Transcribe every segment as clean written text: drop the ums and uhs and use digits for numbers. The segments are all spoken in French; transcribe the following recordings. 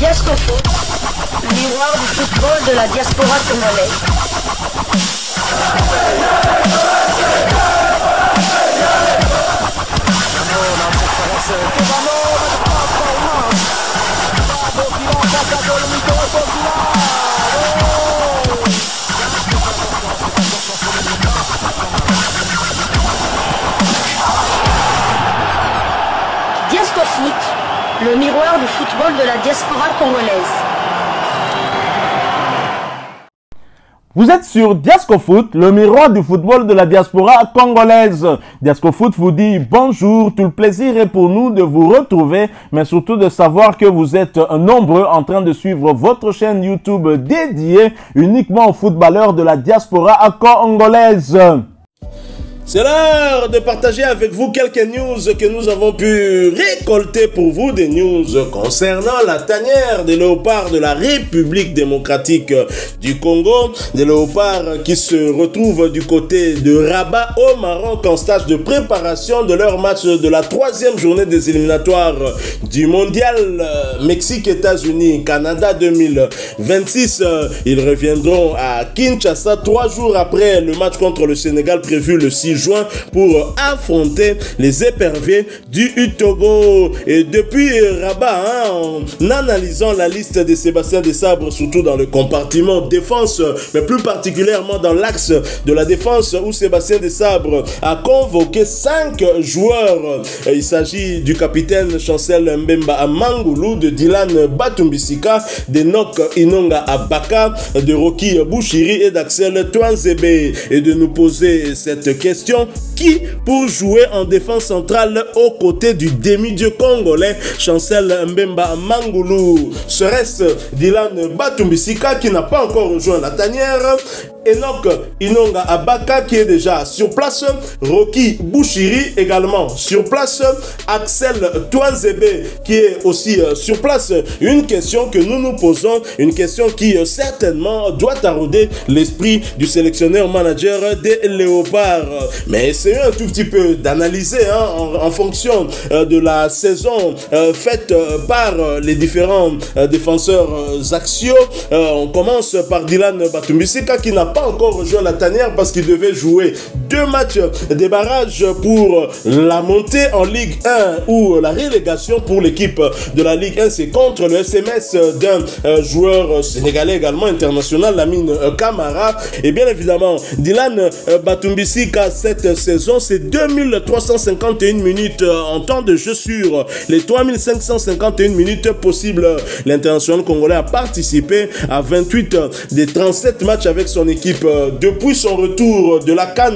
Diascofoot, le miroir du football de la diaspora congolaise. Diascofoot, le miroir du football de la diaspora congolaise. Vous êtes sur Diascofoot, le miroir du football de la diaspora congolaise. Diascofoot vous dit bonjour, tout le plaisir est pour nous de vous retrouver, mais surtout de savoir que vous êtes nombreux en train de suivre votre chaîne YouTube dédiée uniquement aux footballeurs de la diaspora congolaise. C'est l'heure de partager avec vous quelques news que nous avons pu récolter pour vous, des news concernant la tanière des léopards de la République démocratique du Congo, des léopards qui se retrouvent du côté de Rabat au Maroc en stage de préparation de leur match de la 3e journée des éliminatoires du mondial Mexique-États-Unis, Canada 2026. Ils reviendront à Kinshasa 3 jours après le match contre le Sénégal prévu le 6 juin pour affronter les éperviers du Togo. Et depuis Rabat, en analysant la liste de Sébastien Desabre, surtout dans le compartiment défense, mais plus particulièrement dans l'axe de la défense où Sébastien Desabre a convoqué 5 joueurs. Il s'agit du capitaine Chancel Mbemba Mangoulou, de Dylan Batumbisika, d'Enoch Inonga Abaka, de Rocky Bouchiri et d'Axel Touanzebe. Et de nous poser cette question: qui pour jouer en défense centrale aux côtés du demi-dieu congolais Chancel Mbemba Mangoulou? Serait-ce Dylan Batumbisika qui n'a pas encore rejoint la tanière, Enoch Inonga Abaka qui est déjà sur place, Rocky Bouchiri également sur place, Axel Touanzebe qui est aussi sur place? Une question que nous nous posons, une question qui certainement doit tarauder l'esprit du sélectionneur manager des Léopards. Mais essayons un tout petit peu d'analyser en fonction de la saison faite par les différents défenseurs axiaux. On commence par Dylan Batumbisika qui n'a pas encore rejoint la tanière parce qu'il devait jouer 2 matchs des barrages pour la montée en Ligue 1 ou la relégation pour l'équipe de la Ligue 1. C'est contre le SMS d'un joueur sénégalais également international, Lamine Camara. Et bien évidemment, Dylan Batumbisika cette saison, c'est 2351 minutes en temps de jeu sur les 3551 minutes possibles. L'international congolais a participé à 28 des 37 matchs avec son équipe. Depuis son retour de la CAN,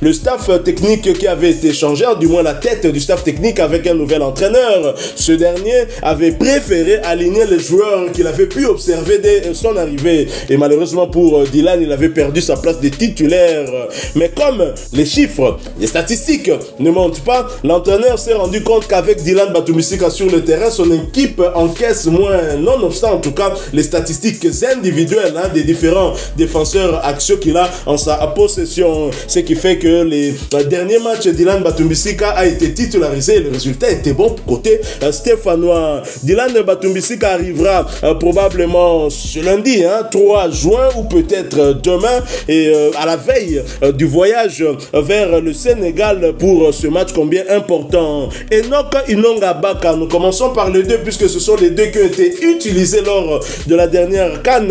le staff technique qui avait été changé, du moins la tête du staff technique avec un nouvel entraîneur, ce dernier avait préféré aligner les joueurs qu'il avait pu observer dès son arrivée. Et malheureusement pour Dylan, il avait perdu sa place de titulaire. Mais comme les chiffres, les statistiques ne montent pas, l'entraîneur s'est rendu compte qu'avec Dylan Batumbisika sur le terrain, son équipe encaisse moins. Nonobstant en tout cas les statistiques individuelles des différents défenseurs axiaux qu'il a en sa possession. Ce qui fait que les derniers matchs, Dylan Batumbisika a été titularisé et le résultat était bon côté stéphanois. Dylan Batumbisika arrivera probablement ce lundi, 3 juin ou peut-être demain, et à la veille du voyage vers le Sénégal pour ce match combien important. Enoch Inonga Abaka, nous commençons par les deux puisque ce sont les deux qui ont été utilisés lors de la dernière CAN.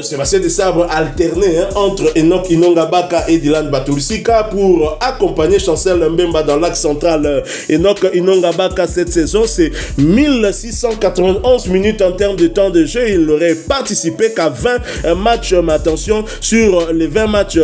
Sébastien Desabre alterné entre Enoch Inonga Abaka et Dylan Batumbisika pour accompagner Chancel Mbemba dans l'axe central. Enoch Inonga Abaka cette saison, c'est 1691 minutes en termes de temps de jeu. Il n'aurait participé qu'à 20 matchs, mais attention, sur les 20 matchs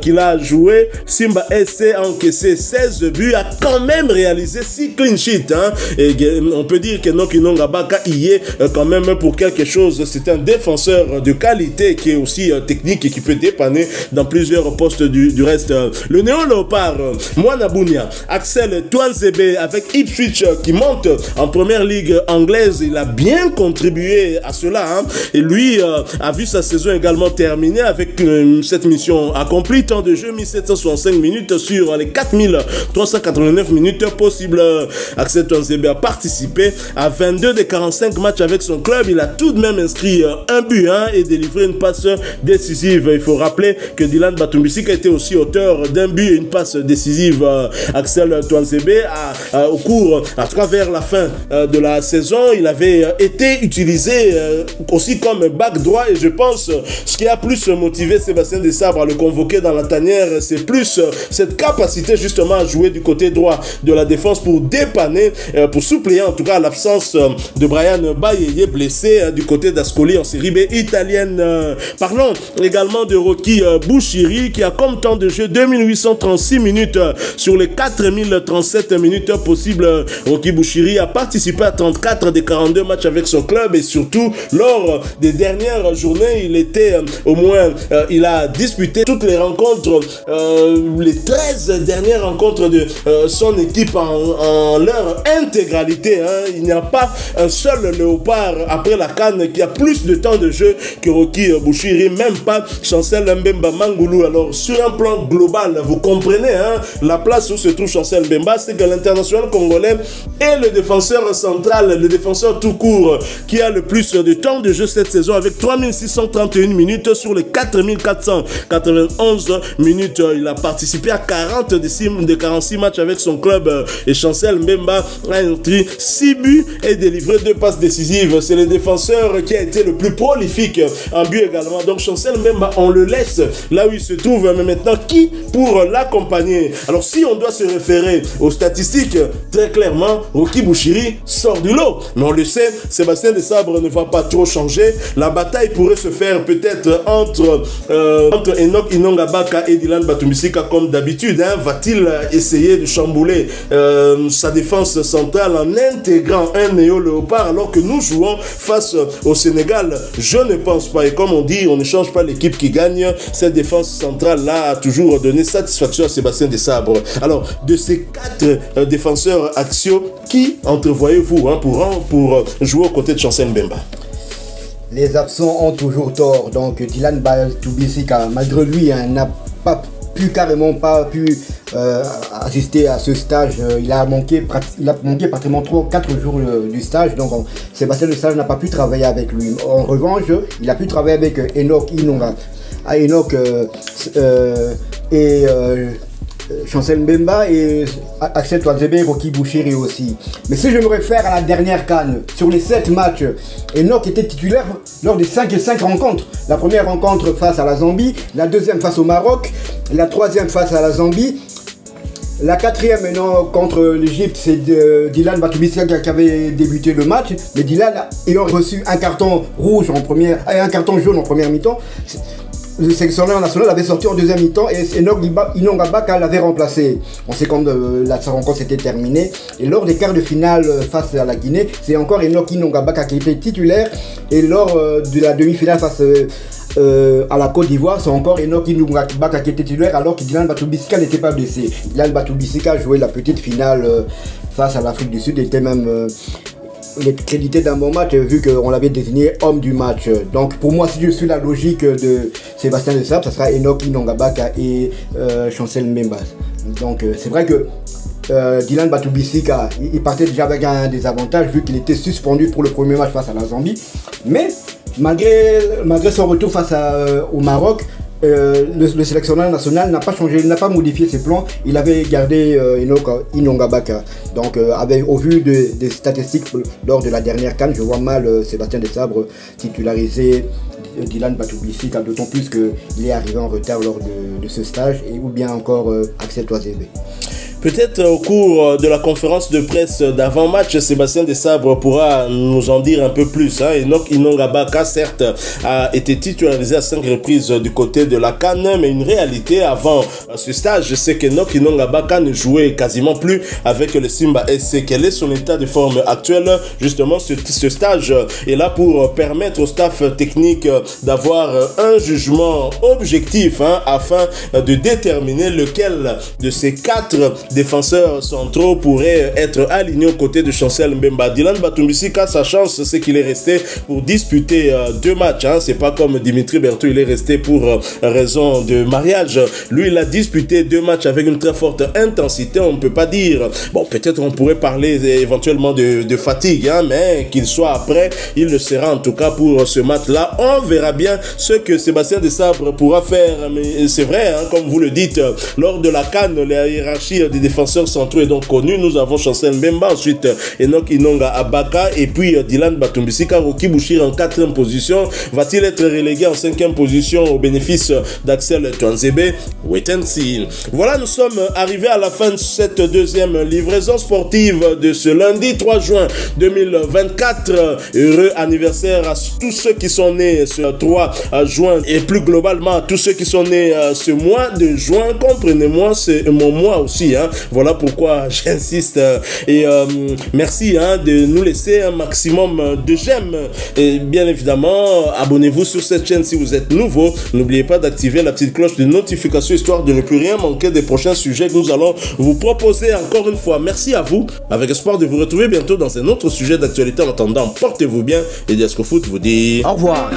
qu'il a joué, Simba SC a encaissé 16 buts, a quand même réalisé 6 clean sheets. Et on peut dire qu'Enoch Inonga Abaka y est quand même pour quelque chose. C'est un défenseur de qualité qui est aussi technique et qui peut dépanner dans plusieurs postes du reste. Le néo-léopard, Moana Bounia, Axel Tuanzebe avec Ipswich qui monte en première ligue anglaise, il a bien contribué à cela. Hein. Et lui a vu sa saison également terminée avec cette mission accomplie. Temps de jeu 1765 minutes sur les 4389 minutes possibles. Axel Tuanzebe a participé à 22 des 45 matchs avec son club. Il a tout de même inscrit un but et délivré une passe décisive. Il faut rappeler que Dylan Batumbisika était aussi auteur d'un but et une passe décisive. Axel Tuanzebe au cours, à travers la fin de la saison, il avait été utilisé aussi comme back droit et je pense ce qui a plus motivé Sébastien Desabre à le convoquer dans la tanière, c'est plus cette capacité justement à jouer du côté droit de la défense pour dépanner, pour suppléer en tout cas l'absence de Brian Bayeye blessé du côté d'Ascoli en série B italienne. Parlons également de Rocky Bouchiri qui a comme temps de jeu 2836 minutes sur les 4037 minutes possibles. Rocky Bouchiri a participé à 34 des 42 matchs avec son club et surtout lors des dernières journées, il était au moins, il a disputé toutes les rencontres, les 13 dernières rencontres de son équipe en leur intégralité. Hein. Il n'y a pas un seul léopard après la CAN qui a plus de temps de jeu que Rocky Bouchiri, même pas Chancel Mbemba Mangoulou. Alors sur un plan global, vous comprenez hein, la place où se trouve Chancel Mbemba, c'est que l'international congolais est le défenseur central, le défenseur tout court qui a le plus de temps de jeu cette saison avec 3631 minutes sur les 4491 minutes. Il a participé à 40 des 46 matchs avec son club et Chancel Mbemba a inscrit 6 buts et délivré 2 passes décisives. C'est le défenseur qui a été le plus prolifique en but également. Donc Chancel Mbemba, on le laisse là où il se trouve, mais maintenant qui pour l'accompagner? Alors si on doit se référer aux statistiques, très clairement, Rocky Bouchiri sort du lot. Mais on le sait, Sébastien Desabre ne va pas trop changer. La bataille pourrait se faire peut-être entre Enoch Inongabaka et Dylan Batumbisika comme d'habitude. Hein. Va-t-il essayer de chambouler sa défense centrale en intégrant un néo-léopard alors que nous jouons face au Sénégal? Je ne pense pas. Et comme on dit, on ne change pas l'équipe qui gagne. Cette défense centrale-là a toujours donné satisfaction à Sébastien Desabre. Alors, de ces 4 défenseurs axiaux, qui entrevoyez-vous hein, pour jouer aux côtés de Chancel Mbemba? Les absents ont toujours tort. Donc Dylan Batumbisika, malgré lui, hein, n'a pas pu assister à ce stage. Il a manqué pratiquement 4 jours du stage. Donc Sébastien Desabre n'a pas pu travailler avec lui. En revanche, il a pu travailler avec Enoch Inonga. Enoch et Chancel Mbemba et Axel Tuanzebe, Rocky Bouchiri aussi. Mais si je me réfère à la dernière CAN, sur les 7 matchs, Enoch était titulaire lors des 5 rencontres. La première rencontre face à la Zambie, la deuxième face au Maroc, la troisième face à la Zambie. La quatrième contre l'Égypte, c'est Dylan Batumbisika qui avait débuté le match. Mais Dylan ayant reçu un carton rouge en première, un carton jaune en première mi-temps, le sélectionneur national avait sorti en deuxième mi-temps et Enoch Inongabaka l'avait remplacé. On sait quand la rencontre s'était terminée. Et lors des quarts de finale face à la Guinée, c'est encore Enoch Inongabaka qui était titulaire. Et lors de la demi-finale face à la Côte d'Ivoire, c'est encore Enoch Inongabaka qui était titulaire alors que Dylan Batumbisika n'était pas blessé. Dylan Batumbisika jouait la petite finale face à l'Afrique du Sud, il était même crédité d'un bon match vu qu'on l'avait désigné homme du match. Donc pour moi, si je suis la logique de Sébastien Desabre, ça sera Enoch Inongabaka et Chancel Mbemba. Donc c'est vrai que Dylan Batumbisika, il partait déjà avec un désavantage vu qu'il était suspendu pour le premier match face à la Zambie. Mais malgré son retour face au Maroc, le sélectionneur national n'a pas changé, n'a pas modifié ses plans. Il avait gardé Enoch Inongabaka. Donc au vu des statistiques lors de la dernière CAN, je vois mal Sébastien Desabre titulariser Dylan Batumbisika, d'autant plus qu'il est arrivé en retard lors de ce stage, ou bien encore Axel Tuanzebe. Peut-être au cours de la conférence de presse d'avant-match, Sébastien Desabre pourra nous en dire un peu plus. Enoch Inonga Baka, certes, a été titularisé à 5 reprises du côté de la CAN, mais une réalité avant ce stage, c'est qu'Enoch Inonga Baka ne jouait quasiment plus avec le Simba SC. Quel est son état de forme actuel? Justement, ce stage est là pour permettre au staff technique d'avoir un jugement objectif afin de déterminer lequel de ces 4 défenseurs centraux pourrait être aligné aux côtés de Chancel Mbemba. Dylan Batumbisika, sa chance, c'est qu'il est resté pour disputer 2 matchs. C'est pas comme Dimitri Berthaud, il est resté pour raison de mariage. Lui, il a disputé 2 matchs avec une très forte intensité. On ne peut pas dire, bon, peut-être on pourrait parler éventuellement de fatigue, mais qu'il soit après, il le sera en tout cas pour ce match-là. On verra bien ce que Sébastien Desabre pourra faire. Mais c'est vrai, comme vous le dites, lors de la CAN, la hiérarchie des défenseurs centraux est donc connue. Nous avons Chancel Mbemba, ensuite Enoch Inonga Abaka et puis Dylan Batumbisika. Roki Bouchir en 4e position. Va-t-il être relégué en 5e position au bénéfice d'Axel Twanzebe? Wait and see. Voilà, nous sommes arrivés à la fin de cette 2e livraison sportive de ce lundi 3 juin 2024. Heureux anniversaire à tous ceux qui sont nés ce 3 juin et plus globalement à tous ceux qui sont nés ce mois de juin. Comprenez-moi, c'est mon mois aussi. Voilà pourquoi j'insiste. Et merci de nous laisser un maximum de j'aime. Et bien évidemment, abonnez-vous sur cette chaîne si vous êtes nouveau. N'oubliez pas d'activer la petite cloche de notification histoire de ne plus rien manquer des prochains sujets que nous allons vous proposer. Encore une fois, merci à vous. Avec espoir de vous retrouver bientôt dans un autre sujet d'actualité. En attendant, portez-vous bien et Diasco Foot vous dit au revoir.